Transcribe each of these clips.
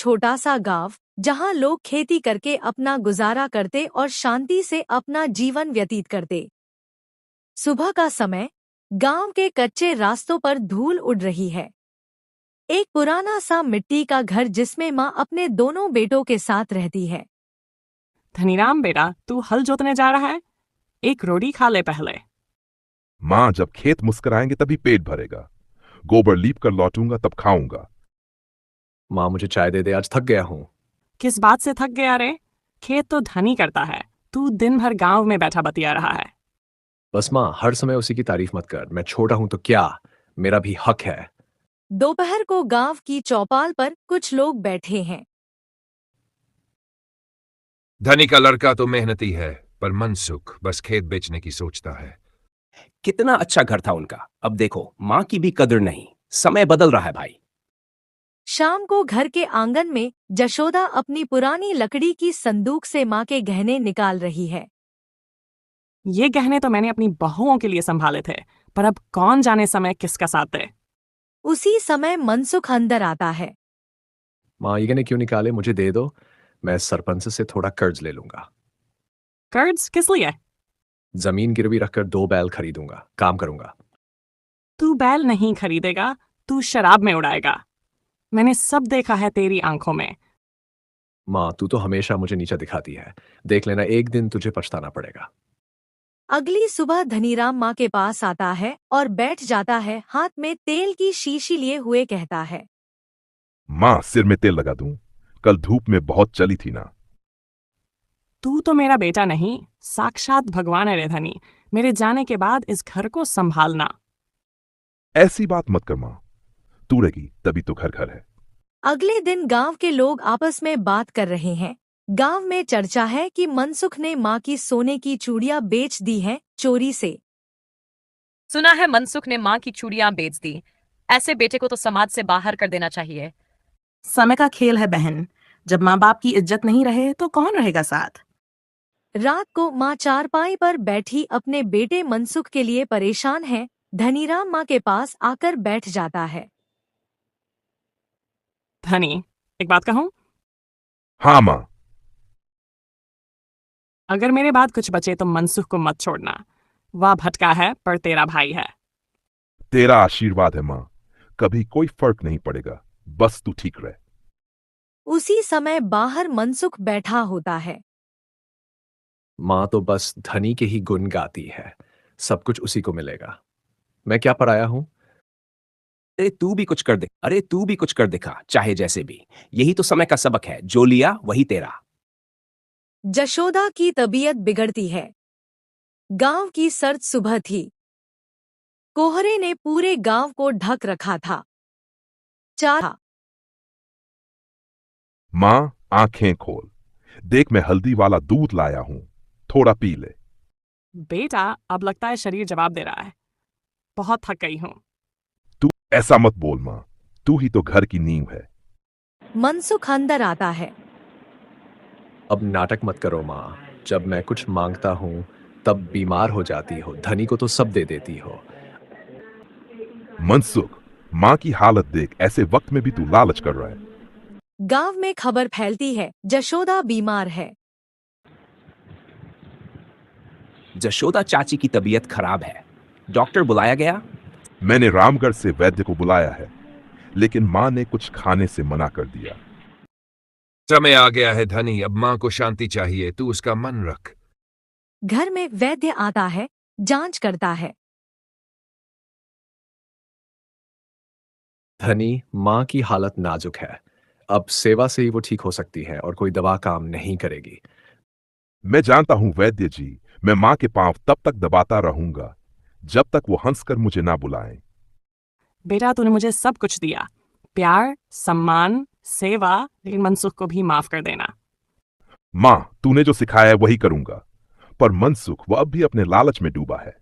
छोटा सा गांव जहां लोग खेती करके अपना गुजारा करते और शांति से अपना जीवन व्यतीत करते। सुबह का समय, गांव के कच्चे रास्तों पर धूल उड़ रही है। एक पुराना सा मिट्टी का घर जिसमें माँ अपने दोनों बेटों के साथ रहती है। धनीराम बेटा, तू हल जोतने जा रहा है? एक रोटी खा ले पहले। माँ, जब खेत मुस्कुराएंगे तभी पेट भरेगा। गोबर लीप कर लौटूंगा तब खाऊंगा। माँ, मुझे चाय दे दे, आज थक गया हूँ। किस बात से थक गया रे? खेत तो धनी करता है, तू दिन भर गांव में बैठा बतिया रहा है। बस माँ, हर समय उसी की तारीफ मत कर। मैं छोटा हूं तो क्या, मेरा भी हक है। दोपहर को गांव की चौपाल पर कुछ लोग बैठे हैं। धनी का लड़का तो मेहनती है, पर मनसुख बस खेत बेचने की सोचता है। कितना अच्छा घर था उनका, अब देखो माँ की भी कदर नहीं। समय बदल रहा है भाई। शाम को घर के आंगन में जशोदा अपनी पुरानी लकड़ी की संदूक से माँ के गहने निकाल रही है। ये गहने तो मैंने अपनी बहुओं के लिए संभाले थे, पर अब कौन जाने समय किसका साथ दे। उसी समय मनसुख अंदर आता है। माँ, ये गहने क्यों निकाले? मुझे दे दो, मैं सरपंच से थोड़ा कर्ज ले लूंगा। कर्ज किस लिए? जमीन गिरवी रखकर 2 बैल खरीदूंगा, काम करूंगा। तू बैल नहीं खरीदेगा, तू शराब में उड़ाएगा। मैंने सब देखा है तेरी आंखों में। माँ, तू तो हमेशा मुझे नीचा दिखाती है। देख लेना, एक दिन तुझे पछताना पड़ेगा। अगली सुबह धनीराम माँ के पास आता है और बैठ जाता है, हाथ में तेल की शीशी लिए हुए कहता है। माँ, सिर में तेल लगा दूं? कल धूप में बहुत चली थी ना। तू तो मेरा बेटा नहीं, साक्षात भगवान है रे धनी। मेरे जाने के बाद इस घर को संभालना। ऐसी बात मत कर माँ, तू रहेगी तभी तो घर घर है। अगले दिन गांव के लोग आपस में बात कर रहे हैं। गांव में चर्चा है कि मनसुख ने माँ की सोने की चूड़ियां बेच दी हैं चोरी से। सुना है मनसुख ने माँ की चूड़ियां बेच दी। ऐसे बेटे को तो समाज से बाहर कर देना चाहिए। समय का खेल है बहन, जब माँ बाप की इज्जत नहीं रहे तो कौन रहेगा साथ। रात को माँ चारपाई पर बैठी अपने बेटे मनसुख के लिए परेशान है। धनीराम माँ के पास आकर बैठ जाता है। धनी, एक बात कहूं? हाँ माँ। अगर मेरे बाद कुछ बचे तो मनसुख को मत छोड़ना। वह भटका है पर तेरा भाई है। तेरा आशीर्वाद है माँ, कभी कोई फर्क नहीं पड़ेगा, बस तू ठीक रहे। उसी समय बाहर मनसुख बैठा होता है। माँ तो बस धनी के ही गुण गाती है, सब कुछ उसी को मिलेगा। मैं क्या पराया हूं? अरे तू भी कुछ कर दे, अरे तू भी कुछ कर दिखा, चाहे जैसे भी। यही तो समय का सबक है, जो लिया वही तेरा। जशोदा की तबीयत बिगड़ती है। गांव की सर्द सुबह थी। कोहरे ने पूरे गांव को ढक रखा था। माँ, आंखें खोल, देख मैं हल्दी वाला दूध लाया हूं, थोड़ा पी ले। बेटा, अब लगता है शरीर जवाब दे रहा है। बहुत थक गई हूं। तू ऐसा मत बोल माँ, तू ही तो घर की नींव है। मनसुख अंदर आता है। अब नाटक मत करो माँ, जब मैं कुछ मांगता हूं तब बीमार हो जाती हो, धनी को तो सब दे देती हो। मनसुख, माँ की हालत देख, ऐसे वक्त में भी तू लालच कर रहा है। गांव में खबर फैलती है, जशोदा बीमार है। जशोदा चाची की तबीयत खराब है, डॉक्टर बुलाया गया? मैंने रामगढ़ से वैद्य को बुलाया है, लेकिन माँ ने कुछ खाने से मना कर दिया। समय आ गया है धनी, अब माँ को शांति चाहिए, तू उसका मन रख। घर में वैद्य आता है, जांच करता है। धनी, माँ की हालत नाजुक है, अब सेवा से ही वो ठीक हो सकती है और कोई दवा काम नहीं करेगी। मैं जानता हूं वैद्य जी, मैं माँ के पांव तब तक दबाता रहूंगा जब तक वो हंसकर मुझे ना बुलाएं। बेटा, तूने मुझे सब कुछ दिया, प्यार, सम्मान, सेवा, लेकिन मनसुख को भी माफ कर देना। माँ, तूने जो सिखाया है वही करूंगा, पर मनसुख वो अब भी अपने लालच में डूबा है।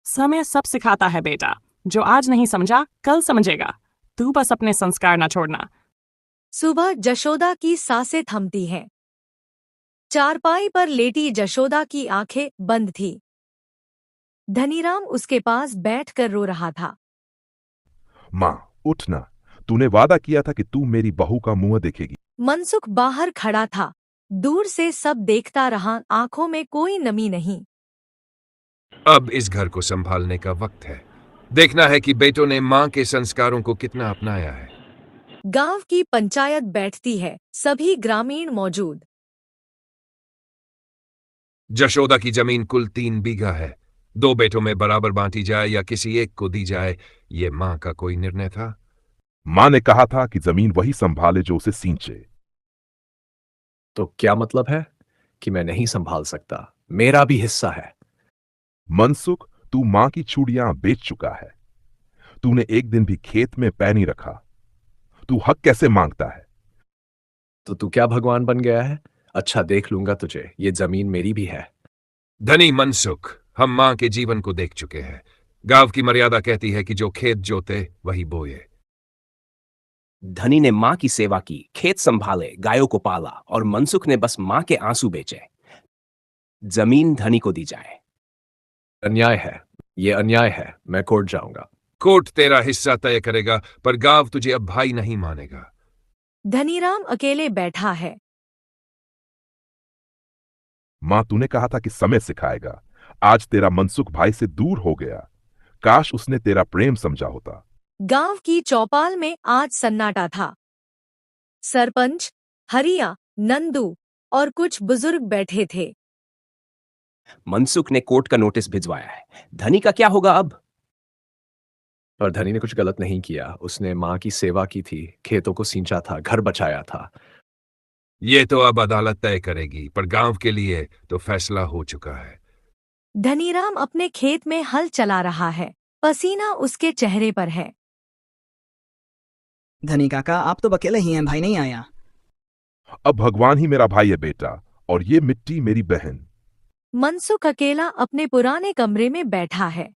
समय सब सिखाता है बेटा, जो आज नहीं समझा कल समझेगा। तू बस अपने संस्कार ना छोड़ना। सुबह जशोदा की सांसें थमती हैं। चारपाई पर लेटी जशोदा की आंखें बंद थी। धनीराम उसके पास बैठकर रो रहा था। माँ, उठना, तूने वादा किया था कि तू मेरी बहू का मुंह देखेगी। मनसुख बाहर खड़ा था, दूर से सब देखता रहा, आंखों में कोई नमी नहीं। अब इस घर को संभालने का वक्त है। देखना है कि बेटों ने मां के संस्कारों को कितना अपनाया है। गांव की पंचायत बैठती है, सभी ग्रामीण मौजूद। जशोदा की जमीन कुल 3 बीघा है। 2 बेटों में बराबर बांटी जाए या किसी एक को दी जाए, ये मां का कोई निर्णय था। मां ने कहा था कि जमीन वही संभाले जो उसे सींचे। तो क्या मतलब है कि मैं नहीं संभाल सकता? मेरा भी हिस्सा है। मनसुख, तू मां की चूड़ियां बेच चुका है। तूने एक दिन भी खेत में पैर नहीं रखा। तू हक कैसे मांगता है? तो तू क्या भगवान बन गया है? अच्छा, देख लूंगा तुझे, ये जमीन मेरी भी है। धनी मनसुख, हम मां के जीवन को देख चुके हैं। गांव की मर्यादा कहती है कि जो खेत जोते वही बोए। धनी ने मां की सेवा की, खेत संभाले, गायों को पाला, और मनसुख ने बस मां के आंसू बेचे। जमीन धनी को दी जाए। अन्याय है, ये अन्याय है। मैं कोर्ट जाऊंगा। कोर्ट तेरा हिस्सा तय करेगा, पर गांव तुझे अब भाई नहीं मानेगा। धनीराम अकेले बैठा है। मां, तूने कहा था कि समय सिखाएगा। आज तेरा मनसुख भाई से दूर हो गया। काश उसने तेरा प्रेम समझा होता। गांव की चौपाल में आज सन्नाटा था। सरपंच, हरिया, नंदू और कुछ बुजुर्ग बैठे थे। मनसुख ने कोर्ट का नोटिस भिजवाया है। धनी का क्या होगा अब? और धनी ने कुछ गलत नहीं किया। उसने मां की सेवा की थी, खेतों को सींचा था, घर बचाया था। ये तो अब अदालत तय करेगी, पर गांव के लिए तो फैसला हो चुका है। धनीराम अपने खेत में हल चला रहा है, पसीना उसके चेहरे पर है। धनी काका, आप तो अकेले ही हैं, भाई नहीं आया। अब भगवान ही मेरा भाई है बेटा, और ये मिट्टी मेरी बहन। मनसुख अकेला अपने पुराने कमरे में बैठा है।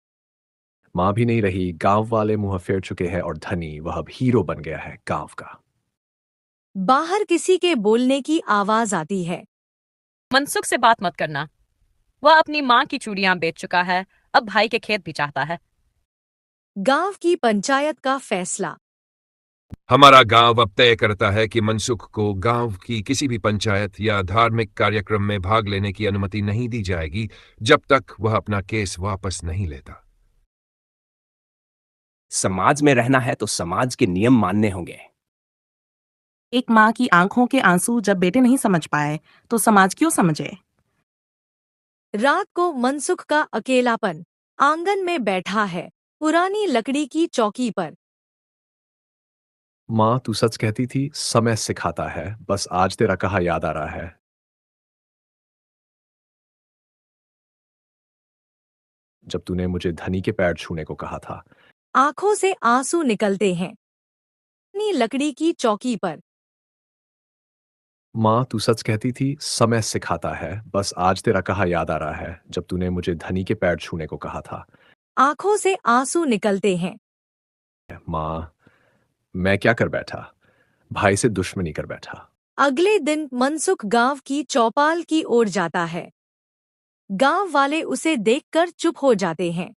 मां भी नहीं रही, गांव वाले मुंह फेर चुके हैं, और धनी वह अब हीरो बन गया है गांव का। बाहर किसी के बोलने की आवाज आती है। मनसुख से बात मत करना। वह अपनी मां की चूड़ियां बेच चुका है, अब भाई के खेत भी चाहता है। गांव की पंचायत का फैसला। हमारा गांव अब तय करता है कि मनसुख को गांव की किसी भी पंचायत या धार्मिक कार्यक्रम में भाग लेने की अनुमति नहीं दी जाएगी, जब तक वह अपना केस वापस नहीं लेता। समाज में रहना है तो समाज के नियम मानने होंगे। एक माँ की आंखों के आंसू जब बेटे नहीं समझ पाए तो समाज क्यों समझे? रात को मनसुख का अकेलापन आंगन में बैठा है, पुरानी लकड़ी की चौकी पर। मां, तू सच कहती थी, समय सिखाता है, बस आज तेरा कहा याद आ रहा है। जब तूने मुझे धनी के पैर छूने को कहा था। आंखों से आंसू निकलते हैं। पुरानी लकड़ी की चौकी पर। मां, तू सच कहती थी, समय सिखाता है, बस आज तेरा कहा याद आ रहा है। जब तूने मुझे धनी के पैर छूने को कहा था। आंखों से आंसू निकलते हैं। मां, मैं क्या कर बैठा? भाई से दुश्मनी कर बैठा। अगले दिन मनसुख गांव की चौपाल की ओर जाता है। गांव वाले उसे देखकर चुप हो जाते हैं,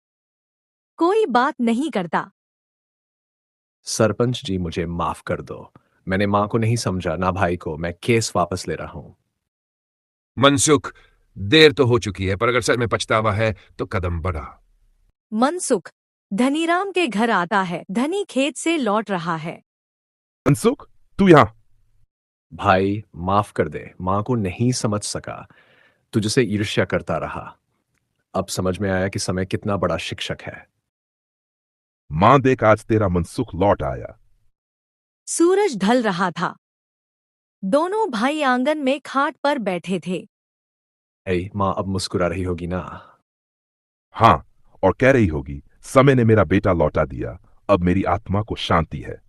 कोई बात नहीं करता। सरपंच जी, मुझे माफ कर दो। मैंने मां को नहीं समझा, ना भाई को। मैं केस वापस ले रहा हूं। मनसुख, देर तो हो चुकी है, पर अगर सच में पछतावा है तो कदम बढ़ा। मनसुख धनीराम के घर आता है। धनी खेत से लौट रहा है। मनसुख, तू यहां। भाई, माफ कर दे। मां को नहीं समझ सका, तुझसे ईर्ष्या करता रहा। अब समझ में आया कि समय कितना बड़ा शिक्षक है। मां, देख, आज तेरा मनसुख लौट आया। सूरज ढल रहा था। दोनों भाई आंगन में खाट पर बैठे थे। ऐ मां, अब मुस्कुरा रही होगी ना? हाँ, और कह रही होगी, समय ने मेरा बेटा लौटा दिया, अब मेरी आत्मा को शांति है।